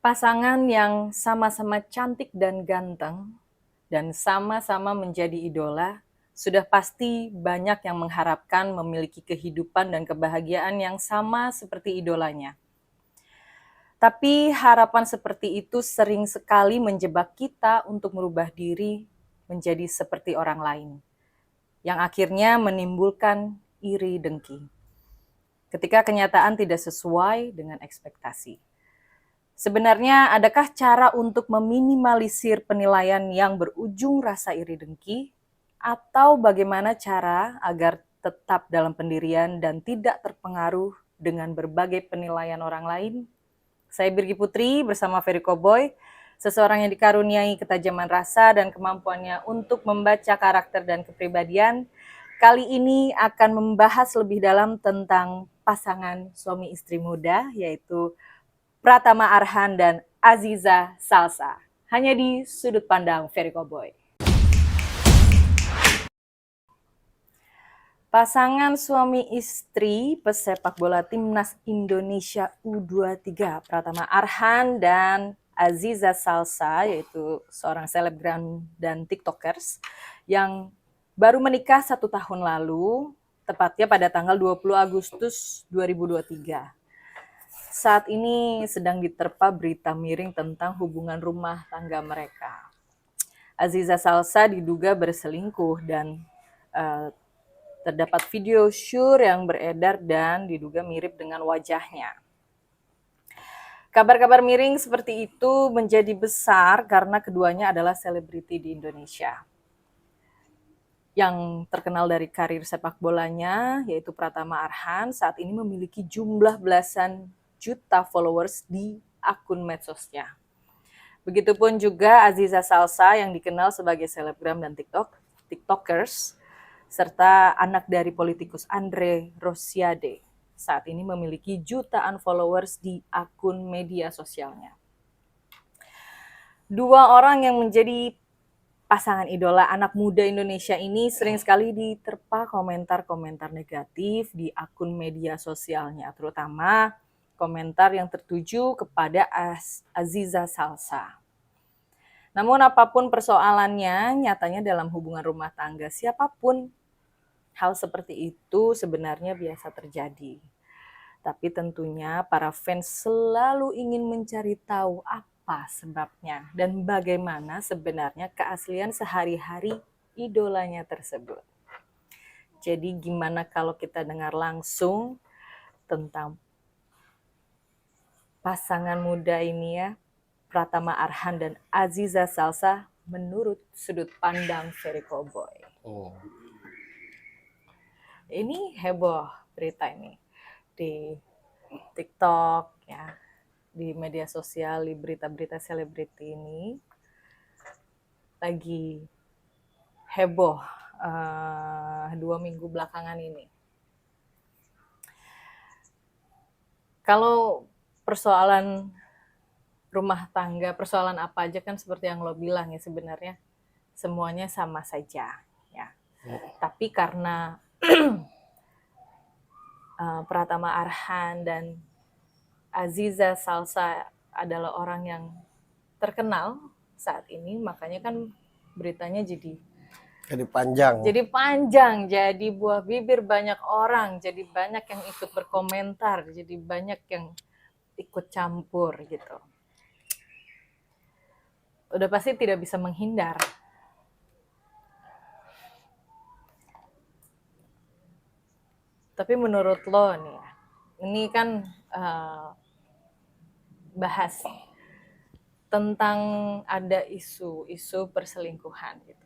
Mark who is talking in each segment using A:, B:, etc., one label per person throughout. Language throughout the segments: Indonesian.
A: Pasangan yang sama-sama cantik dan ganteng, dan sama-sama menjadi idola, sudah pasti banyak yang mengharapkan memiliki kehidupan dan kebahagiaan yang sama seperti idolanya. Tapi harapan seperti itu sering sekali menjebak kita untuk merubah diri menjadi seperti orang lain, yang akhirnya menimbulkan iri dengki. Ketika kenyataan tidak sesuai dengan ekspektasi. Sebenarnya, adakah cara untuk meminimalisir penilaian yang berujung rasa iri dengki? Atau bagaimana cara agar tetap dalam pendirian dan tidak terpengaruh dengan berbagai penilaian orang lain? Saya Birgi Putri bersama Ferry Koboy, seseorang yang dikaruniai ketajaman rasa dan kemampuannya untuk membaca karakter dan kepribadian. Kali ini akan membahas lebih dalam tentang pasangan suami istri muda, yaitu Pratama Arhan dan Aziza Salsa. Hanya di sudut pandang Ferry Koboy. Pasangan suami istri pesepak bola Timnas Indonesia U23, Pratama Arhan dan Aziza Salsa, yaitu seorang selebgram dan tiktokers, yang baru menikah 1 tahun lalu, tepatnya pada tanggal 20 Agustus 2023. Saat ini sedang diterpa berita miring tentang hubungan rumah tangga mereka. Aziza Salsa diduga berselingkuh dan terdapat video syur yang beredar dan diduga mirip dengan wajahnya. Kabar-kabar miring seperti itu menjadi besar karena keduanya adalah selebriti di Indonesia. Yang terkenal dari karir sepak bolanya, yaitu Pratama Arhan, saat ini memiliki jumlah belasan juta followers di akun medsosnya. Begitupun juga Aziza Salsa yang dikenal sebagai selebgram dan tiktokers, serta anak dari politikus Andre Rosiade, saat ini memiliki jutaan followers di akun media sosialnya. Dua orang yang menjadi pasangan idola anak muda Indonesia ini sering sekali diterpa komentar-komentar negatif di akun media sosialnya, terutama komentar yang tertuju kepada Aziza Salsa. Namun apapun persoalannya, nyatanya dalam hubungan rumah tangga siapapun, hal seperti itu sebenarnya biasa terjadi. Tapi tentunya para fans selalu ingin mencari tahu apa sebabnya dan bagaimana sebenarnya keaslian sehari-hari idolanya tersebut. Jadi gimana kalau kita dengar langsung tentang pasangan muda ini ya, Pratama Arhan dan Aziza Salsa menurut sudut pandang Ferry Koboy. Ini heboh berita ini di TikTok ya, di media sosial, di berita-berita selebriti ini lagi heboh 2 minggu belakangan ini. Kalau persoalan rumah tangga, persoalan apa aja kan seperti yang lo bilang ya, sebenarnya semuanya sama saja ya. Tapi karena Pratama Arhan dan Aziza Salsa adalah orang yang terkenal saat ini, makanya kan beritanya jadi panjang, jadi buah bibir banyak orang, jadi banyak yang ikut berkomentar, jadi banyak yang ikut campur gitu. Udah pasti tidak bisa menghindar. Tapi menurut lo nih, ini kan bahas tentang ada isu perselingkuhan gitu.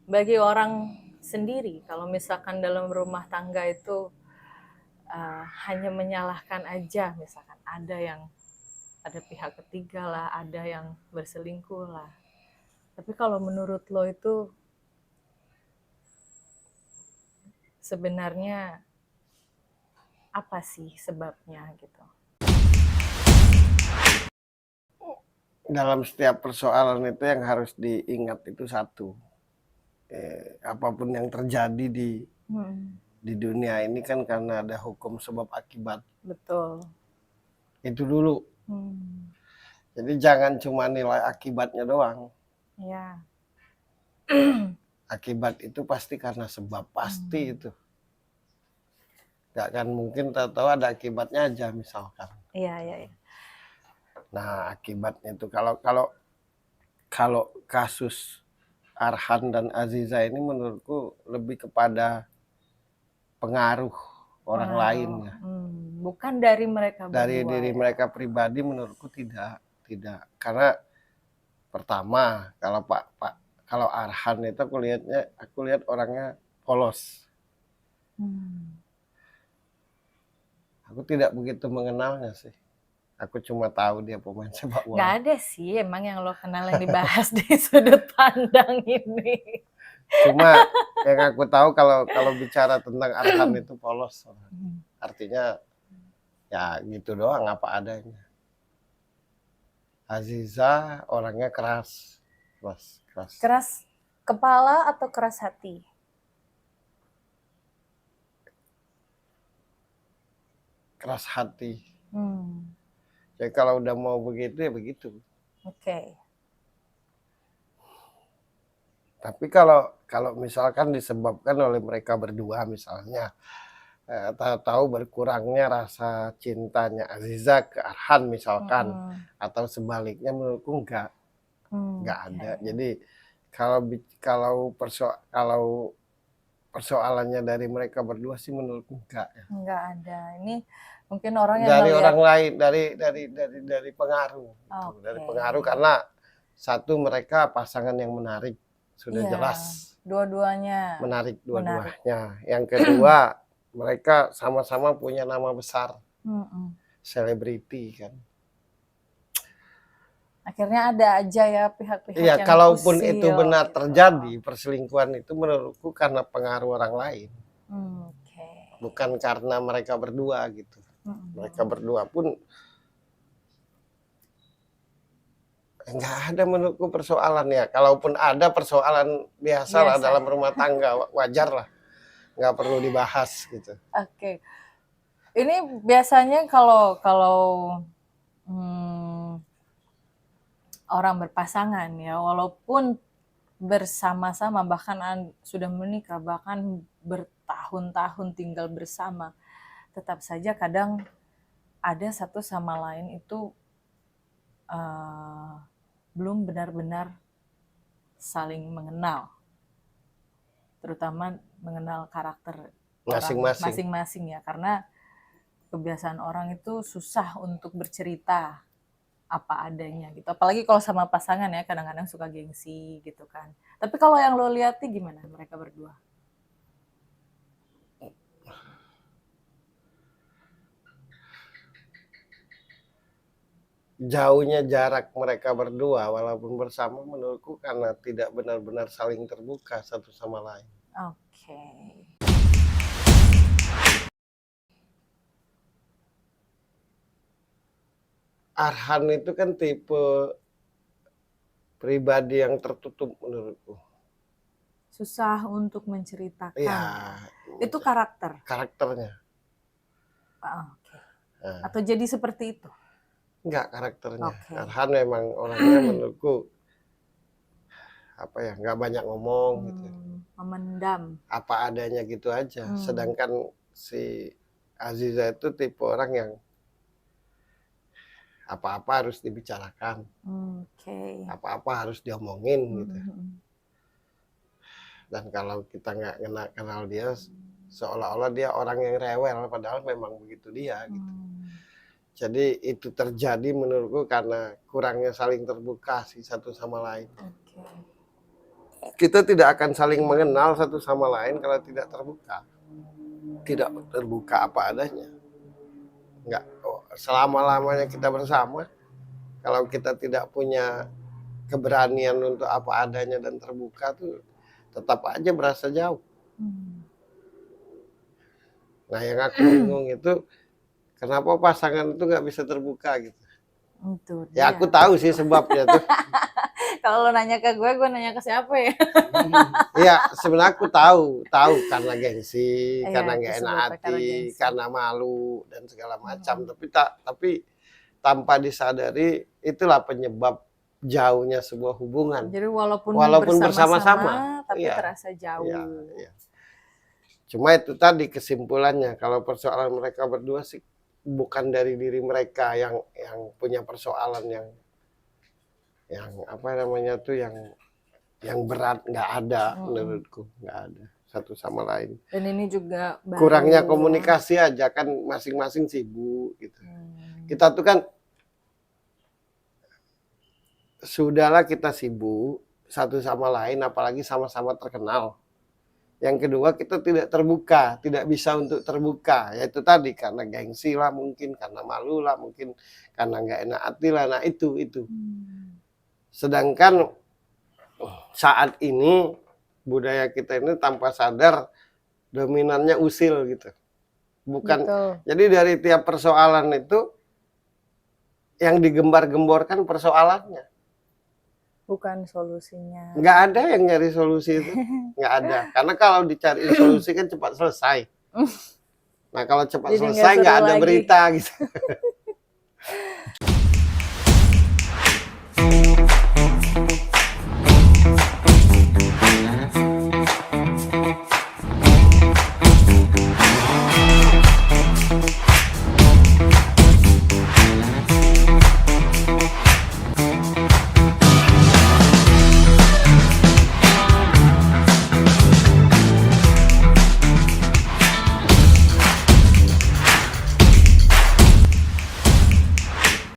A: Bagi orang sendiri, kalau misalkan dalam rumah tangga itu hanya menyalahkan aja, misalkan ada pihak ketiga lah, ada yang berselingkuh lah. Tapi kalau menurut lo itu sebenarnya apa sih sebabnya gitu?
B: Dalam setiap persoalan itu yang harus diingat itu satu, apapun yang terjadi di dunia ini kan karena ada hukum sebab akibat.
A: Betul.
B: Itu dulu Jadi jangan cuma nilai akibatnya doang.
A: Ya.
B: Akibat itu pasti karena sebab, pasti itu. Gak kan mungkin tahu ada akibatnya aja misalkan.
A: Iya, iya, iya.
B: Nah, akibatnya itu kalau kasus Arhan dan Aziza ini menurutku lebih kepada pengaruh orang lain ya.
A: Bukan dari mereka berdua.
B: Dari diri mereka pribadi menurutku tidak. Karena pertama kalau Arhan itu aku lihat orangnya polos. Aku tidak begitu mengenalnya sih. Aku cuma tahu dia pemain sepak bola.
A: Gak ada sih emang yang lo kenal yang dibahas di sudut pandang ini.
B: Cuma yang aku tahu kalau bicara tentang Arhan itu polos. Artinya ya gitu doang apa adanya. Aziza orangnya keras.
A: Keras kepala atau keras hati?
B: Keras hati. Ya kalau udah mau begitu ya begitu.
A: Oke.
B: Tapi kalau misalkan disebabkan oleh mereka berdua misalnya, tahu berkurangnya rasa cintanya Aziza ke Arhan misalkan, atau sebaliknya menurutku enggak ada. Jadi kalau persoalannya dari mereka berdua sih menurutku enggak ya.
A: Enggak ada. Ini mungkin orang yang
B: dari
A: ngeliat...
B: orang lain, dari pengaruh. Gitu. Dari pengaruh karena satu mereka pasangan yang menarik. Sudah jelas.
A: Dua-duanya.
B: Menarik dua-duanya. Yang kedua, mereka sama-sama punya nama besar. Selebriti kan.
A: Akhirnya ada aja ya pihak-pihak yang
B: kalaupun
A: usil,
B: itu benar
A: gitu.
B: terjadi, perselingkuhan itu menurutku karena pengaruh orang lain. Bukan karena mereka berdua gitu. Mereka berdua pun nggak ada menurutku persoalan ya. Kalaupun ada persoalan biasa lah dalam rumah tangga, wajar lah, nggak perlu dibahas gitu.
A: Oke. Ini biasanya kalau orang berpasangan ya, walaupun bersama-sama bahkan sudah menikah, bahkan bertahun-tahun tinggal bersama, tetap saja kadang ada satu sama lain itu belum benar-benar saling mengenal, terutama mengenal karakter masing-masing ya, karena kebiasaan orang itu susah untuk bercerita apa adanya gitu, apalagi kalau sama pasangan ya, kadang-kadang suka gengsi gitu kan. Tapi kalau yang lo lihat gimana mereka berdua?
B: Jauhnya jarak mereka berdua walaupun bersama menurutku karena tidak benar-benar saling terbuka satu sama lain.
A: Oke.
B: Arhan itu kan tipe pribadi yang tertutup menurutku.
A: Susah untuk menceritakan.
B: Iya.
A: Itu karakternya. Oke. Atau jadi seperti itu?
B: Enggak, karakternya. Arhan memang orangnya menurutku nggak banyak ngomong gitu.
A: Memendam.
B: Apa adanya gitu aja. Sedangkan si Aziza itu tipe orang yang apa-apa harus dibicarakan. Apa-apa harus diomongin gitu. Dan kalau kita nggak kenal dia, seolah-olah dia orang yang rewel, padahal memang begitu dia gitu. Jadi itu terjadi menurutku karena kurangnya saling terbuka sih satu sama lain. Kita tidak akan saling mengenal satu sama lain kalau tidak terbuka. Tidak terbuka apa adanya. Enggak, selama-lamanya kita bersama, kalau kita tidak punya keberanian untuk apa adanya dan terbuka tuh tetap aja berasa jauh. Nah yang aku bingung itu kenapa pasangan itu nggak bisa terbuka gitu. Ya aku tahu sih sebabnya tuh.
A: Kalau lo nanya ke gue nanya ke siapa ya?
B: Iya sebenarnya aku tahu karena gengsi, karena nggak enak hati, karena malu dan segala macam. Tapi tanpa disadari itulah penyebab jauhnya sebuah hubungan.
A: Jadi walaupun
B: bersama-sama,
A: tapi
B: iya,
A: terasa jauh.
B: iya, iya. Cuma itu tadi kesimpulannya, kalau persoalan mereka berdua sih bukan dari diri mereka yang punya persoalan yang apa namanya tuh yang berat, nggak ada. Menurutku nggak ada satu sama lain.
A: Dan ini juga
B: Kurangnya komunikasi aja, kan masing-masing sibuk gitu. Kita tuh kan sudahlah kita sibuk satu sama lain, apalagi sama-sama terkenal. Yang kedua, kita tidak terbuka, tidak bisa untuk terbuka. Yaitu tadi karena gengsi lah mungkin, karena malu lah mungkin, karena nggak enak hati lah. Nah itu. Sedangkan saat ini budaya kita ini tanpa sadar dominannya usil gitu. Bukan.
A: Betul.
B: Jadi dari tiap persoalan itu yang digembar-gemborkan persoalannya.
A: Bukan solusinya.
B: Nggak ada yang nyari solusi itu. Nggak ada. Karena kalau dicari solusi kan cepat selesai. Nah kalau cepat
A: Jadi
B: selesai nggak ada
A: lagi
B: berita gitu.